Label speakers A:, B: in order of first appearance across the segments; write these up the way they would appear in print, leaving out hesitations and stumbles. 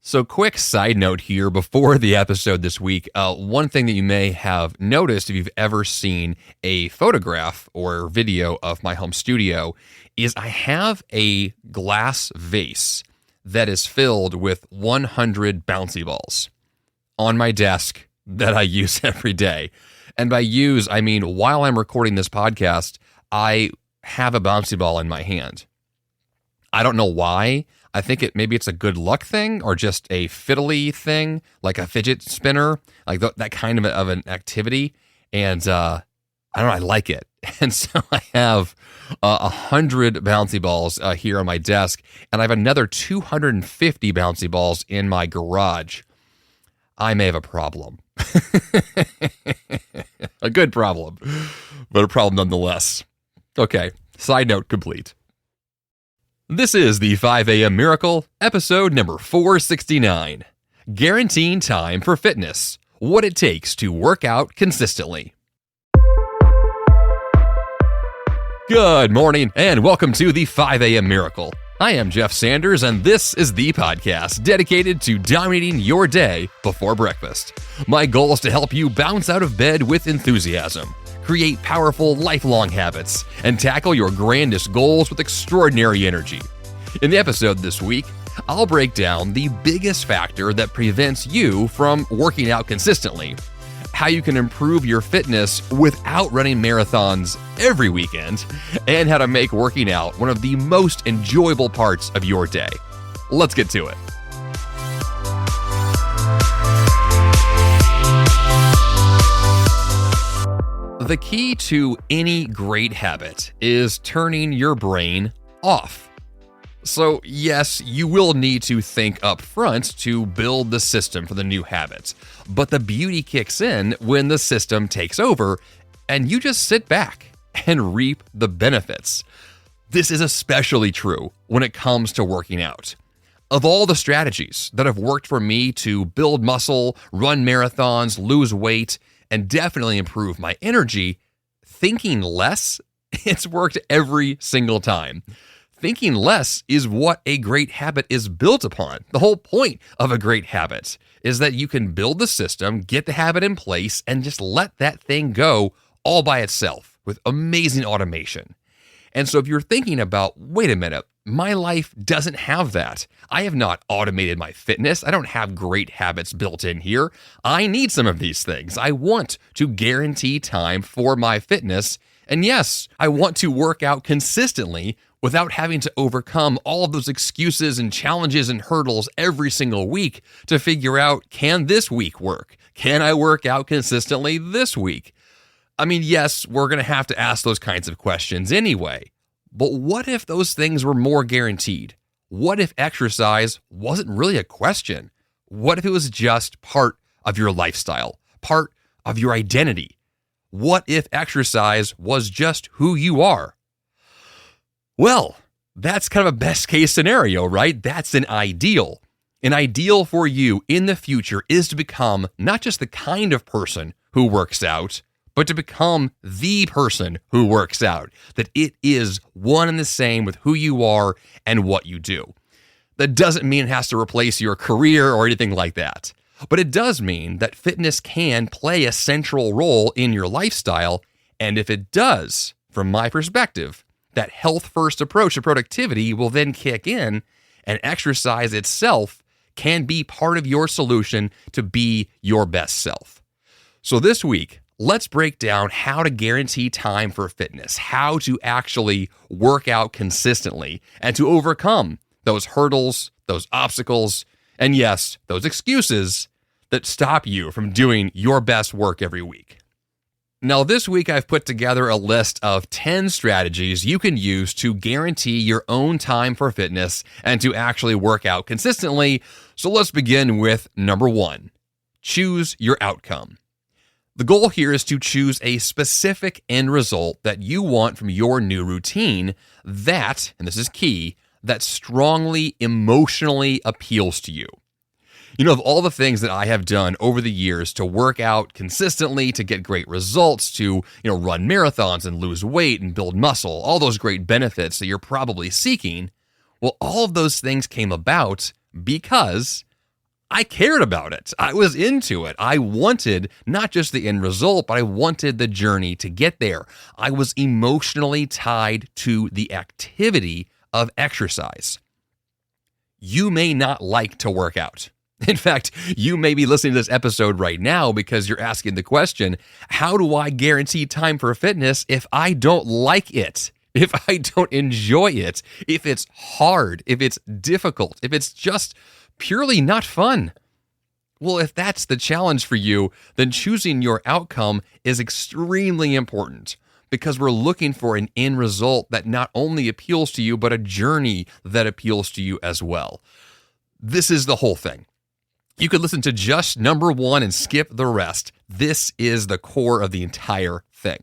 A: So quick side note here before the episode this week. One thing that you may have noticed if you've ever seen a photograph or video of my home studio is I have a glass vase that is filled with 100 bouncy balls on my desk that I use every day. And by use, I mean while I'm recording this podcast, I have a bouncy ball in my hand. I don't know why. I think maybe it's a good luck thing or just a fiddly thing, like a fidget spinner, like that kind of an activity. And I don't know, I like it. And so I have 100 bouncy balls here on my desk, and I have another 250 bouncy balls in my garage. I may have a problem. A good problem, but a problem nonetheless. Okay, side note complete. This is the 5 a.m. Miracle, episode number 469. Guaranteeing time for fitness. What it takes to work out consistently. Good morning, and welcome to the 5 a.m. Miracle. I am Jeff Sanders, and this is the podcast dedicated to dominating your day before breakfast. My goal is to help you bounce out of bed with enthusiasm, create powerful, lifelong habits, and tackle your grandest goals with extraordinary energy. In the episode this week, I'll break down the biggest factor that prevents you from working out consistently, how you can improve your fitness without running marathons every weekend, and how to make working out one of the most enjoyable parts of your day. Let's get to it. The key to any great habit is turning your brain off. So yes, you will need to think up front to build the system for the new habits, but the beauty kicks in when the system takes over and you just sit back and reap the benefits. This is especially true when it comes to working out. Of all the strategies that have worked for me to build muscle, run marathons, lose weight, and definitely improve my energy, thinking less, it's worked every single time. Thinking less is what a great habit is built upon. The whole point of a great habit is that you can build the system, get the habit in place, and just let that thing go all by itself with amazing automation. And so if you're thinking about, wait a minute, my life doesn't have that. I have not automated my fitness. I don't have great habits built in here. I need some of these things. I want to guarantee time for my fitness. And yes, I want to work out consistently without having to overcome all of those excuses and challenges and hurdles every single week to figure out, can this week work? Can I work out consistently this week? I mean, yes, we're going to have to ask those kinds of questions anyway. But what if those things were more guaranteed? What if exercise wasn't really a question? What if it was just part of your lifestyle, part of your identity? What if exercise was just who you are? Well, that's kind of a best case scenario, right? That's an ideal. An ideal for you in the future is to become not just the kind of person who works out, but to become the person who works out, that it is one and the same with who you are and what you do. That doesn't mean it has to replace your career or anything like that, but it does mean that fitness can play a central role in your lifestyle, and if it does, from my perspective, that health-first approach to productivity will then kick in, and exercise itself can be part of your solution to be your best self. So this week, let's break down how to guarantee time for fitness, how to actually work out consistently, and to overcome those hurdles, those obstacles, and yes, those excuses that stop you from doing your best work every week. Now, this week I've put together a list of 10 strategies you can use to guarantee your own time for fitness and to actually work out consistently. So let's begin with number 1. Choose your outcome. The goal here is to choose a specific end result that you want from your new routine that, and this is key, that strongly emotionally appeals to you. You know, of all the things that I have done over the years to work out consistently, to get great results, to, run marathons and lose weight and build muscle, all those great benefits that you're probably seeking, well, all of those things came about because I cared about it. I was into it. I wanted not just the end result, but I wanted the journey to get there. I was emotionally tied to the activity of exercise. You may not like to work out. In fact, you may be listening to this episode right now because you're asking the question, how do I guarantee time for fitness if I don't like it? If I don't enjoy it? If it's hard? If it's difficult? If it's just purely not fun? Well, if that's the challenge for you, then choosing your outcome is extremely important because we're looking for an end result that not only appeals to you, but a journey that appeals to you as well. This is the whole thing. You could listen to just number 1 and skip the rest. This is the core of the entire thing.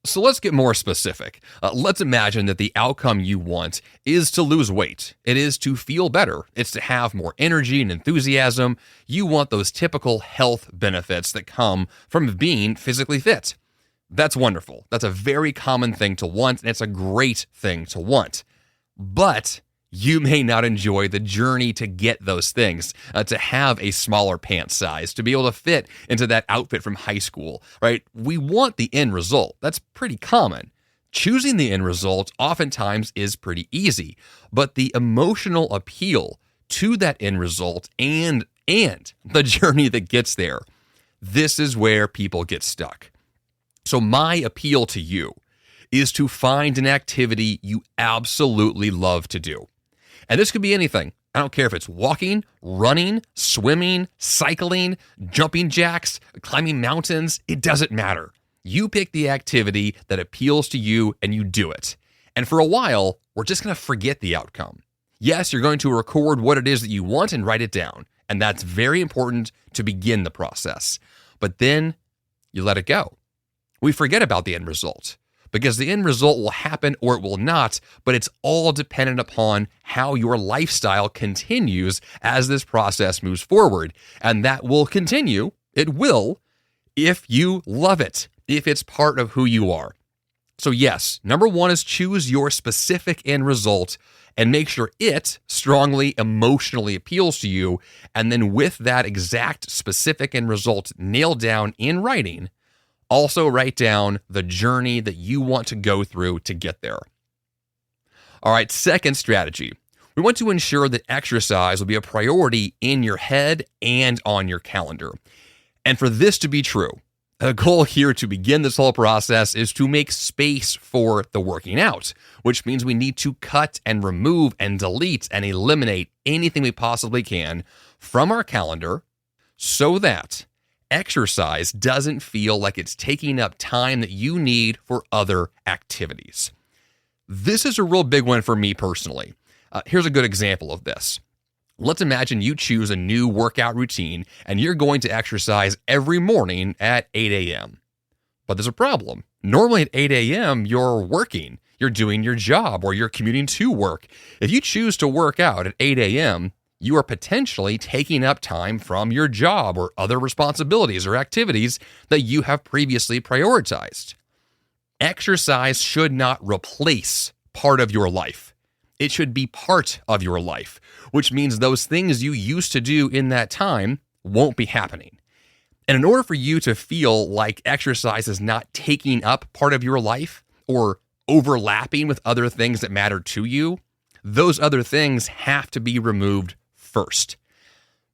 A: So let's get more specific. Let's imagine that the outcome you want is to lose weight. It is to feel better. It's to have more energy and enthusiasm. You want those typical health benefits that come from being physically fit. That's wonderful. That's a very common thing to want, and it's a great thing to want. But you may not enjoy the journey to get those things, to have a smaller pant size, to be able to fit into that outfit from high school, right? We want the end result. That's pretty common. Choosing the end result oftentimes is pretty easy, but the emotional appeal to that end result and the journey that gets there, this is where people get stuck. So my appeal to you is to find an activity you absolutely love to do. And this could be anything. I don't care if it's walking, running, swimming, cycling, jumping jacks, climbing mountains. It doesn't matter. You pick the activity that appeals to you and you do it. And for a while, we're just going to forget the outcome. Yes, you're going to record what it is that you want and write it down. And that's very important to begin the process. But then you let it go. We forget about the end result. Because the end result will happen or it will not, but it's all dependent upon how your lifestyle continues as this process moves forward. And that will continue, it will, if you love it, if it's part of who you are. So yes, number 1 is choose your specific end result and make sure it strongly emotionally appeals to you. And then with that exact specific end result nailed down in writing, also write down the journey that you want to go through to get there. All right, second strategy. We want to ensure that exercise will be a priority in your head and on your calendar. And for this to be true, the goal here to begin this whole process is to make space for the working out, which means we need to cut and remove and delete and eliminate anything we possibly can from our calendar so that exercise doesn't feel like it's taking up time that you need for other activities. This is a real big one for me personally. Here's a good example of this. Let's imagine you choose a new workout routine and you're going to exercise every morning at 8 a.m. But there's a problem. Normally at 8 a.m., you're working, you're doing your job, or you're commuting to work. If you choose to work out at 8 a.m., you are potentially taking up time from your job or other responsibilities or activities that you have previously prioritized. Exercise should not replace part of your life. It should be part of your life, which means those things you used to do in that time won't be happening. And in order for you to feel like exercise is not taking up part of your life or overlapping with other things that matter to you, those other things have to be removed first.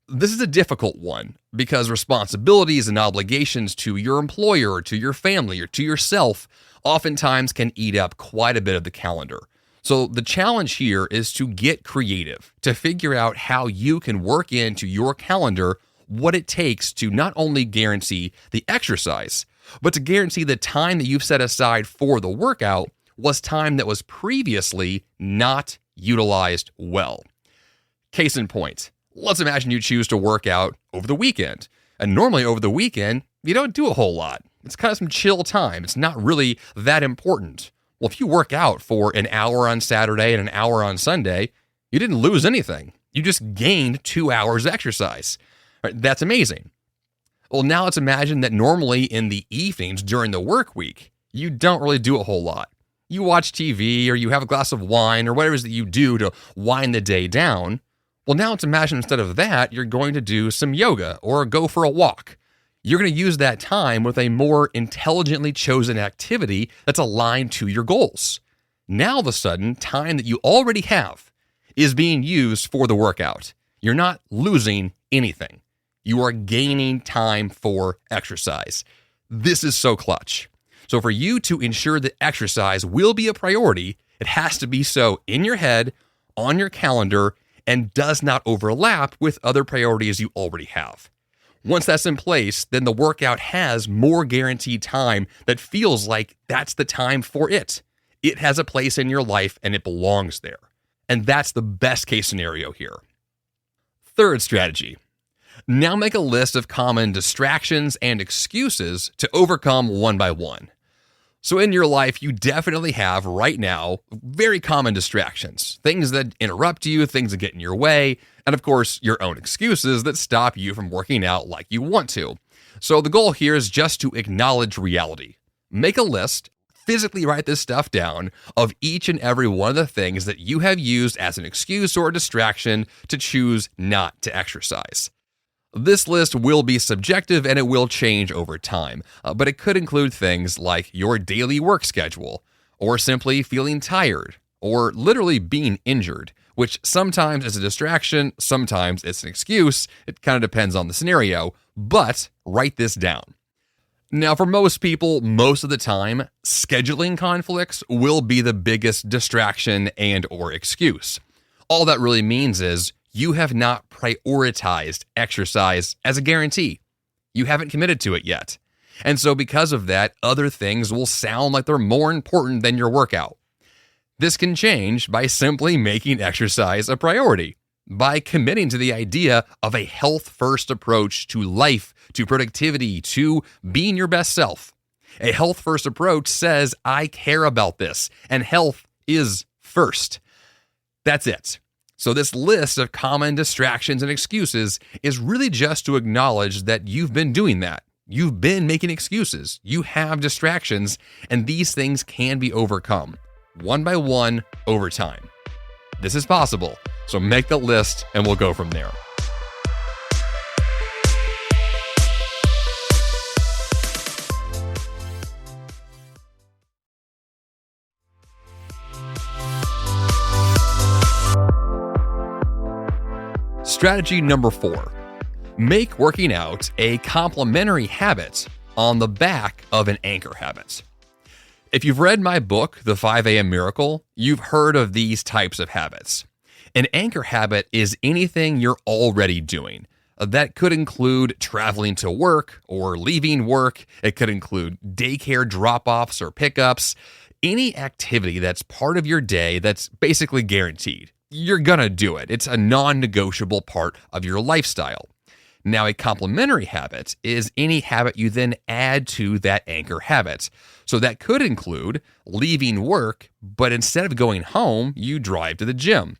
A: This is a difficult one because responsibilities and obligations to your employer or to your family or to yourself oftentimes can eat up quite a bit of the calendar. So the challenge here is to get creative, to figure out how you can work into your calendar what it takes to not only guarantee the exercise, but to guarantee the time that you've set aside for the workout was time that was previously not utilized well. Case in point, let's imagine you choose to work out over the weekend. And normally over the weekend, you don't do a whole lot. It's kind of some chill time. It's not really that important. Well, if you work out for an hour on Saturday and an hour on Sunday, you didn't lose anything. You just gained 2 hours exercise. Right, that's amazing. Well, now let's imagine that normally in the evenings during the work week, you don't really do a whole lot. You watch TV or you have a glass of wine or whatever it is that you do to wind the day down. Well, now let's imagine instead of that, you're going to do some yoga or go for a walk. You're going to use that time with a more intelligently chosen activity that's aligned to your goals. Now, all of a sudden, time that you already have is being used for the workout. You're not losing anything. You are gaining time for exercise. This is so clutch. So for you to ensure that exercise will be a priority, it has to be so in your head, on your calendar, and does not overlap with other priorities you already have. Once that's in place, then the workout has more guaranteed time that feels like that's the time for it. It has a place in your life and it belongs there. And that's the best case scenario here. Third strategy. Now make a list of common distractions and excuses to overcome one by one. So in your life, you definitely have right now very common distractions, things that interrupt you, things that get in your way, and of course, your own excuses that stop you from working out like you want to. So the goal here is just to acknowledge reality. Make a list, physically write this stuff down of each and every one of the things that you have used as an excuse or a distraction to choose not to exercise. This list will be subjective and it will change over time, but it could include things like your daily work schedule, or simply feeling tired, or literally being injured, which sometimes is a distraction, sometimes it's an excuse. It kind of depends on the scenario, but write this down. Now, for most people, most of the time, scheduling conflicts will be the biggest distraction and or excuse. All that really means is you have not prioritized exercise as a guarantee. You haven't committed to it yet. And so because of that, other things will sound like they're more important than your workout. This can change by simply making exercise a priority, by committing to the idea of a health-first approach to life, to productivity, to being your best self. A health-first approach says, I care about this, and health is first. That's it. So this list of common distractions and excuses is really just to acknowledge that you've been doing that. You've been making excuses. You have distractions, and these things can be overcome, one by one, over time. This is possible, so make the list and we'll go from there. Strategy number 4, make working out a complementary habit on the back of an anchor habit. If you've read my book, The 5 a.m. Miracle, you've heard of these types of habits. An anchor habit is anything you're already doing. That could include traveling to work or leaving work. It could include daycare drop-offs or pickups. Any activity that's part of your day that's basically guaranteed. You're gonna do it. It's a non-negotiable part of your lifestyle. Now, a complementary habit is any habit you then add to that anchor habit. So that could include leaving work, but instead of going home, you drive to the gym.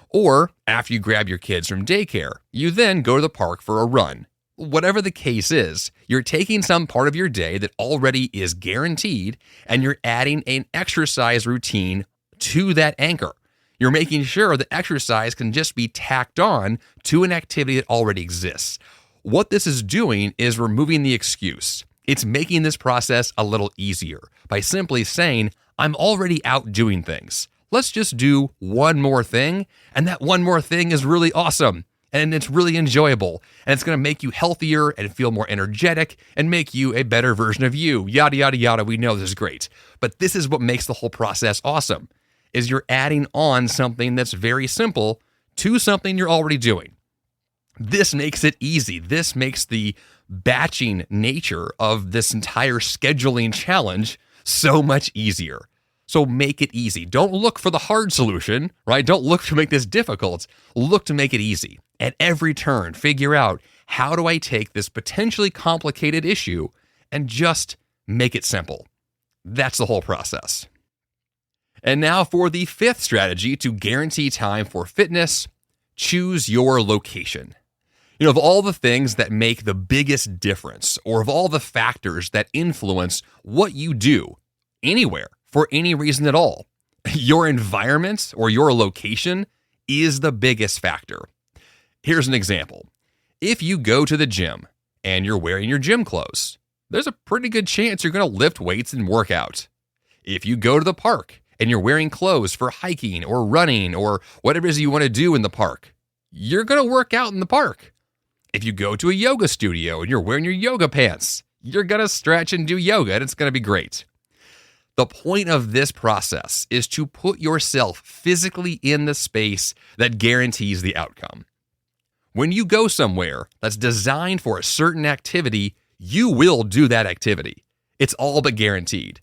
A: Or after you grab your kids from daycare, you then go to the park for a run. Whatever the case is, you're taking some part of your day that already is guaranteed, and you're adding an exercise routine to that anchor. You're making sure that exercise can just be tacked on to an activity that already exists. What this is doing is removing the excuse. It's making this process a little easier by simply saying, I'm already out doing things. Let's just do one more thing, and that one more thing is really awesome, and it's really enjoyable, and it's going to make you healthier and feel more energetic and make you a better version of you, yada, yada, yada. We know this is great, but this is what makes the whole process awesome. Is you're adding on something that's very simple to something you're already doing. This makes it easy. This makes the batching nature of this entire scheduling challenge so much easier. So make it easy. Don't look for the hard solution, right? Don't look to make this difficult. Look to make it easy. At every turn, figure out, how do I take this potentially complicated issue and just make it simple? That's the whole process. And now for the 5th strategy to guarantee time for fitness, choose your location. Of all the things that make the biggest difference, or of all the factors that influence what you do anywhere for any reason at all, your environment or your location is the biggest factor. Here's an example. If you go to the gym and you're wearing your gym clothes, there's a pretty good chance you're going to lift weights and work out. If you go to the park and you're wearing clothes for hiking or running or whatever it is you want to do in the park, you're going to work out in the park. If you go to a yoga studio and you're wearing your yoga pants, you're going to stretch and do yoga and it's going to be great. The point of this process is to put yourself physically in the space that guarantees the outcome. When you go somewhere that's designed for a certain activity, you will do that activity. It's all but guaranteed.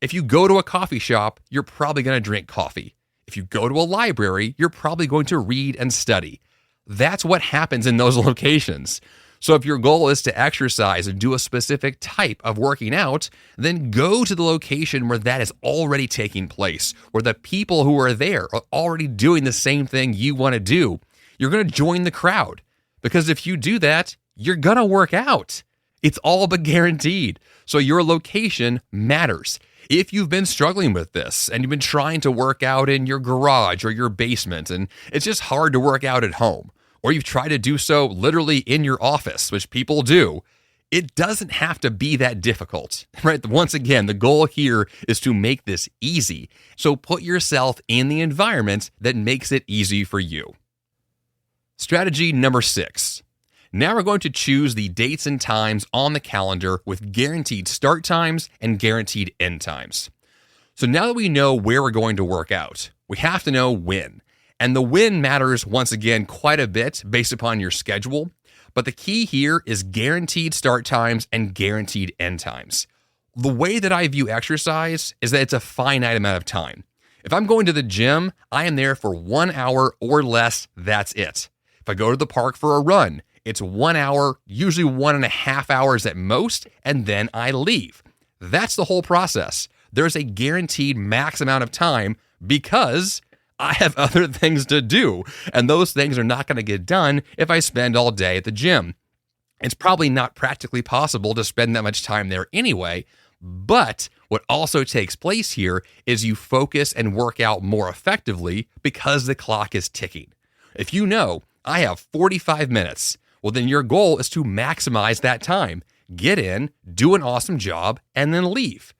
A: If you go to a coffee shop, you're probably going to drink coffee. If you go to a library, you're probably going to read and study. That's what happens in those locations. So if your goal is to exercise and do a specific type of working out, then go to the location where that is already taking place, where the people who are there are already doing the same thing you want to do. You're going to join the crowd, because if you do that, you're going to work out. It's all but guaranteed. So your location matters. If you've been struggling with this and you've been trying to work out in your garage or your basement and it's just hard to work out at home, or you've tried to do so literally in your office, which people do, it doesn't have to be that difficult, right? Once again, the goal here is to make this easy. So put yourself in the environment that makes it easy for you. Strategy number 6. Now we're going to choose the dates and times on the calendar with guaranteed start times and guaranteed end times. So now that we know where we're going to work out, we have to know when. And the when matters, once again, quite a bit based upon your schedule. But the key here is guaranteed start times and guaranteed end times. The way that I view exercise is that it's a finite amount of time. If I'm going to the gym, I am there for 1 hour or less, that's it. If I go to the park for a run, it's 1 hour, usually 1.5 hours at most, and then I leave. That's the whole process. There's a guaranteed max amount of time because I have other things to do, and those things are not going to get done if I spend all day at the gym. It's probably not practically possible to spend that much time there anyway, but what also takes place here is you focus and work out more effectively because the clock is ticking. If you know, I have 45 minutes, well, then your goal is to maximize that time. Get in, do an awesome job, and then leave.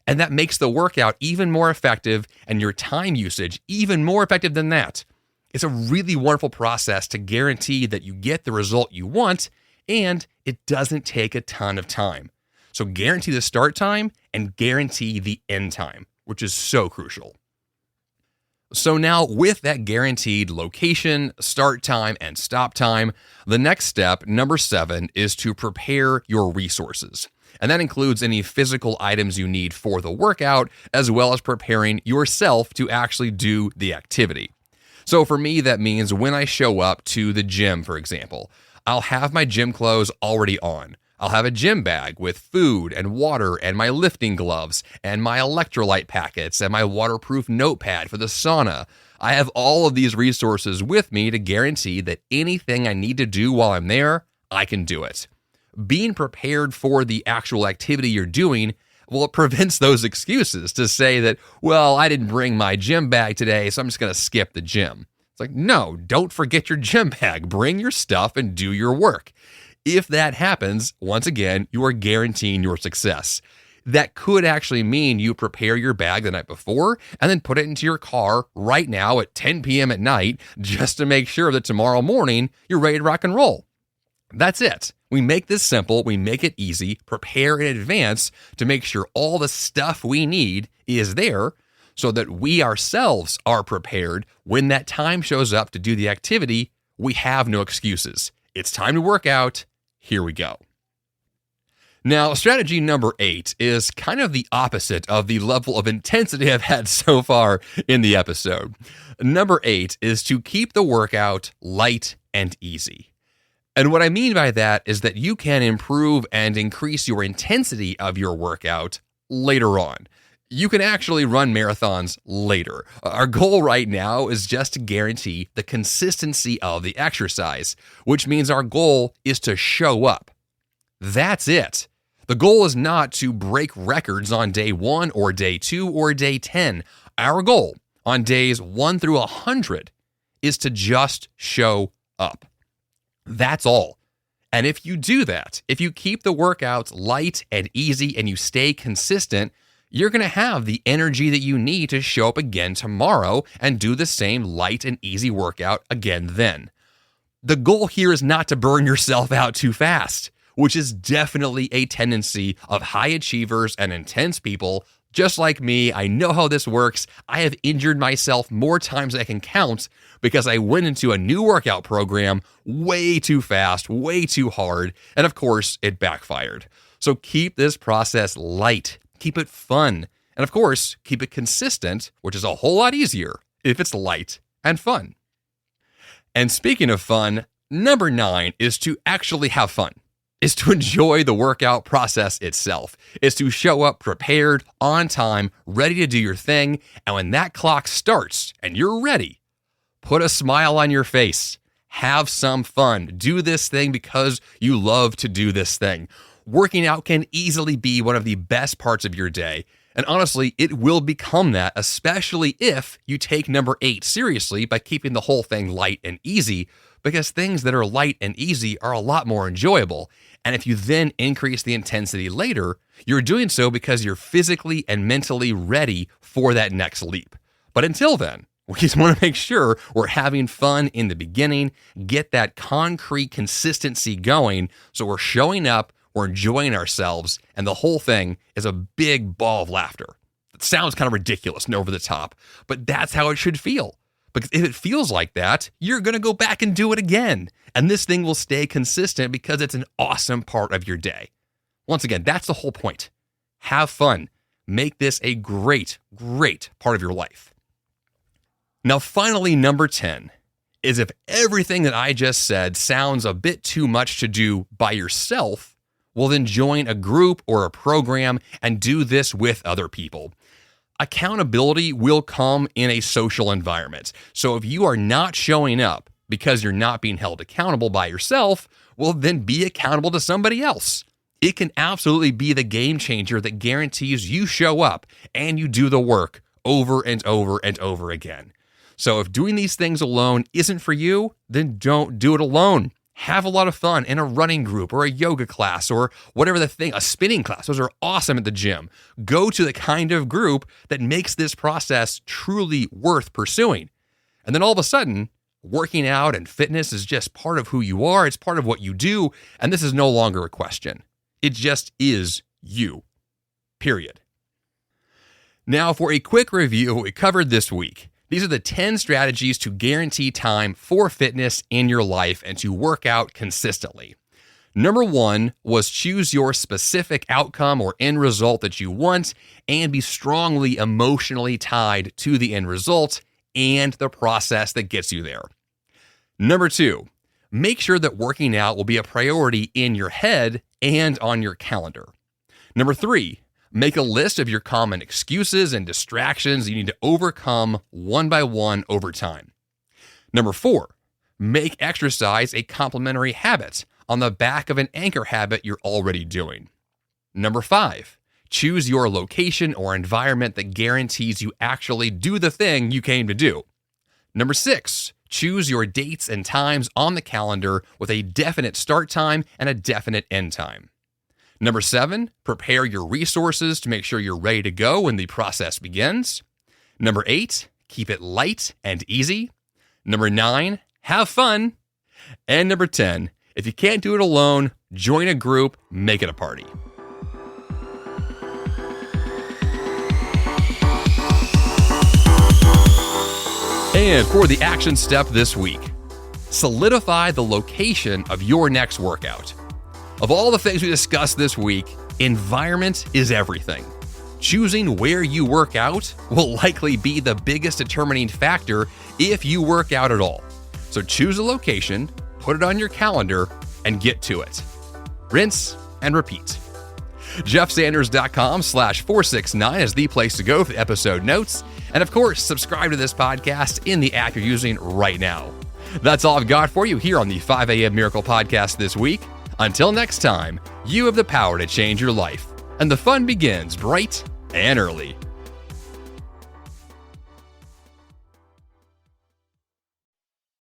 A: And that makes the workout even more effective and your time usage even more effective than that. It's a really wonderful process to guarantee that you get the result you want, and it doesn't take a ton of time. So guarantee the start time and guarantee the end time, which is so crucial. So now with that guaranteed location, start time, and stop time, the next step, number 7, is to prepare your resources. And that includes any physical items you need for the workout, as well as preparing yourself to actually do the activity. So for me, that means when I show up to the gym, for example, I'll have my gym clothes already on. I'll have a gym bag with food and water and my lifting gloves and my electrolyte packets and my waterproof notepad for the sauna. I have all of these resources with me to guarantee that anything I need to do while I'm there, I can do it. Being prepared for the actual activity you're doing, well, it prevents those excuses to say that, well, I didn't bring my gym bag today, so I'm just going to skip the gym. It's like, no, don't forget your gym bag. Bring your stuff and do your work. If that happens, once again, you are guaranteeing your success. That could actually mean you prepare your bag the night before and then put it into your car right now at 10 p.m. at night just to make sure that tomorrow morning you're ready to rock and roll. That's it. We make this simple. We make it easy. Prepare in advance to make sure all the stuff we need is there so that we ourselves are prepared when that time shows up to do the activity. We have no excuses. It's time to work out. Here we go. Now, strategy number 8 is kind of the opposite of the level of intensity I've had so far in the episode. Number 8 is to keep the workout light and easy. And what I mean by that is that you can improve and increase your intensity of your workout later on. You can actually run marathons later. Our goal right now is just to guarantee the consistency of the exercise, which means our goal is to show up. That's it. The goal is not to break records on day 1 or day 2 or day 10. Our goal on days 1 through 100 is to just show up. That's all. And if you do that, if you keep the workouts light and easy and you stay consistent, you're going to have the energy that you need to show up again tomorrow and do the same light and easy workout again then. The goal here is not to burn yourself out too fast, which is definitely a tendency of high achievers and intense people. Just like me, I know how this works. I have injured myself more times than I can count because I went into a new workout program way too fast, way too hard, and of course, it backfired. So keep this process light, keep it fun, and of course, keep it consistent, which is a whole lot easier if it's light and fun. And speaking of fun, number 9 is to actually have fun. Is to enjoy the workout process itself, is to show up prepared, on time, ready to do your thing, and when that clock starts and you're ready, put a smile on your face, have some fun, do this thing because you love to do this thing. Working out can easily be one of the best parts of your day, and honestly, it will become that, especially if you take number 8 seriously by keeping the whole thing light and easy, because things that are light and easy are a lot more enjoyable. And if you then increase the intensity later, you're doing so because you're physically and mentally ready for that next leap. But until then, we just want to make sure we're having fun in the beginning, get that concrete consistency going so we're showing up, we're enjoying ourselves, and the whole thing is a big ball of laughter. It sounds kind of ridiculous and over the top, but that's how it should feel. Because if it feels like that, you're going to go back and do it again. And this thing will stay consistent because it's an awesome part of your day. Once again, that's the whole point. Have fun. Make this a great, great part of your life. Now, finally, number 10 is if everything that I just said sounds a bit too much to do by yourself, well, then join a group or a program and do this with other people. Accountability will come in a social environment. So if you are not showing up because you're not being held accountable by yourself, well, then be accountable to somebody else. It can absolutely be the game changer that guarantees you show up and you do the work over and over and over again. So if doing these things alone isn't for you, then don't do it alone. Have a lot of fun in a running group or a yoga class or whatever the thing, a spinning class. Those are awesome at the gym. Go to the kind of group that makes this process truly worth pursuing. And then all of a sudden, working out and fitness is just part of who you are. It's part of what you do. And this is no longer a question. It just is you. Period. Now for a quick review of what we covered this week. These are the 10 strategies to guarantee time for fitness in your life and to work out consistently. Number 1 was choose your specific outcome or end result that you want and be strongly emotionally tied to the end result and the process that gets you there. Number 2, make sure that working out will be a priority in your head and on your calendar. Number 3, make a list of your common excuses and distractions you need to overcome one by one over time. Number 4, make exercise a complementary habit on the back of an anchor habit you're already doing. Number 5, choose your location or environment that guarantees you actually do the thing you came to do. Number 6, choose your dates and times on the calendar with a definite start time and a definite end time. Number 7, prepare your resources to make sure you're ready to go when the process begins. Number 8, keep it light and easy. Number 9, have fun. And number 10, if you can't do it alone, join a group, make it a party. And for the action step this week, solidify the location of your next workout. Of all the things we discussed this week, environment is everything. Choosing where you work out will likely be the biggest determining factor if you work out at all. So choose a location, put it on your calendar, and get to it. Rinse and repeat. JeffSanders.com/469 is the place to go for the episode notes. And of course, subscribe to this podcast in the app you're using right now. That's all I've got for you here on the 5 a.m. Miracle Podcast this week. Until next time, you have the power to change your life, and the fun begins bright and early.